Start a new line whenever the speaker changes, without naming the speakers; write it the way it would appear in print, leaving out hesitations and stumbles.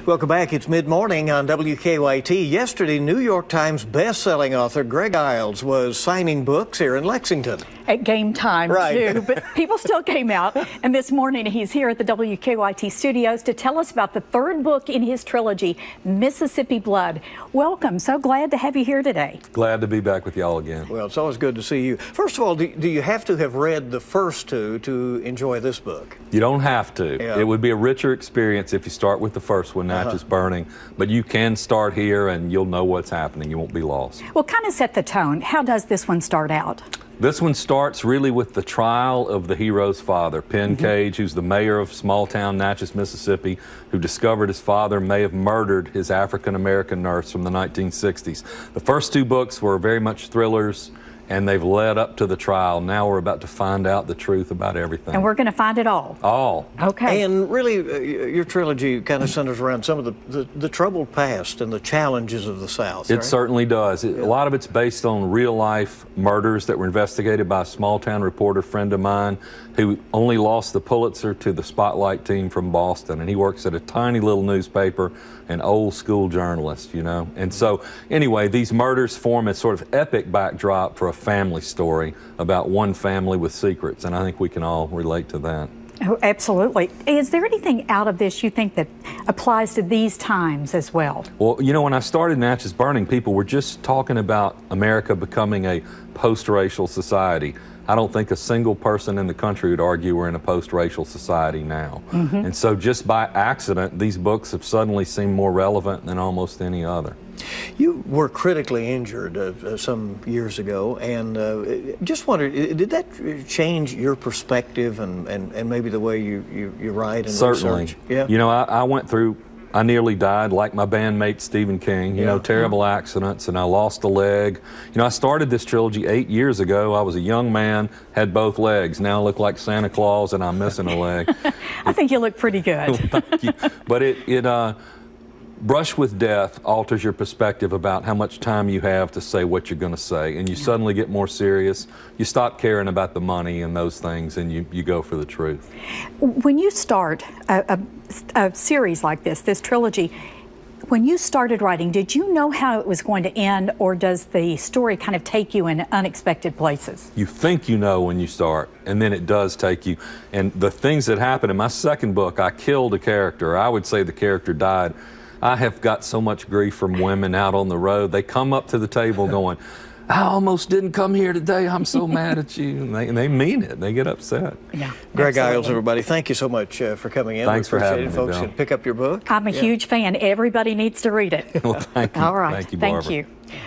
Welcome back. It's mid-morning on WKYT. Yesterday, New York Times best-selling author Greg Iles was signing books here in Lexington.
At game time, too, but people still came out. And this morning, he's here at the WKYT studios to tell us about the third book in his trilogy, Mississippi Blood. Welcome. So glad to have you here today.
Glad to be back with y'all again.
Well, it's always good to see you. First of all, do you have to have read the first two to enjoy this book?
You don't have to.
Yeah.
It would be a richer experience if you start with the first one, Natchez Burning, but you can start here and you'll know what's happening. You won't be lost.
Well, kind of set the tone. How does this one start out?
This one starts really with the trial of the hero's father, Penn Cage, who's the mayor of small town Natchez, Mississippi, who discovered his father may have murdered his African-American nurse from the 1960s. The first two books were very much thrillers, and they've led up to the trial. Now we're about to find out the truth about everything.
And we're going to find it all.
All.
Okay.
And really, your trilogy kind of centers around some of the troubled past and the challenges of the South.
It certainly does. A lot of it's based on real-life murders that were investigated by a small-town reporter friend of mine who only lost the Pulitzer to the Spotlight team from Boston. And he works at a tiny little newspaper, an old-school journalist, you know. And so, anyway, these murders form a sort of epic backdrop for a family story about one family with secrets. And I think we can all relate to that.
Oh, absolutely. Is there anything out of this you think that applies to these times as well?
Well, you know, when I started Natchez Burning, people were just talking about America becoming a post-racial society. I don't think a single person in the country would argue we're in a post-racial society now. And so just by accident, these books have suddenly seemed more relevant than almost any other.
You were critically injured some years ago, and just wondered, did that change your perspective and maybe the way you write and
Certainly.
research? Yeah.
You know, I went through, I nearly died like my bandmate Stephen King, you know, terrible accidents, and I lost a leg. You know, I started this trilogy 8 years ago. I was a young man, had both legs. Now I look like Santa Claus and I'm missing a leg.
I think you look pretty good.
Thank you. But brush with death alters your perspective about how much time you have to say what you're going to say, and you suddenly get more serious. You stop caring about the money and those things, and you go for the truth.
When you start a series like this trilogy, when you started writing, did you know how it was going to end, or does the story kind of take you in unexpected places?
You think you know when you start, and then it does take you. And the things that happen in my second book, I killed a character. I would say the character died. I have got so much grief from women out on the road. They come up to the table going, I almost didn't come here today. I'm so mad at you. And they mean it. They get upset.
Yeah,
Greg Iles, everybody, thank you so much for coming in.
Thanks for having me,
folks.
Bill.
Pick up your book.
I'm a huge fan. Everybody needs to read it.
Well, thank you.
All right.
Thank you, Barbara.
Thank you.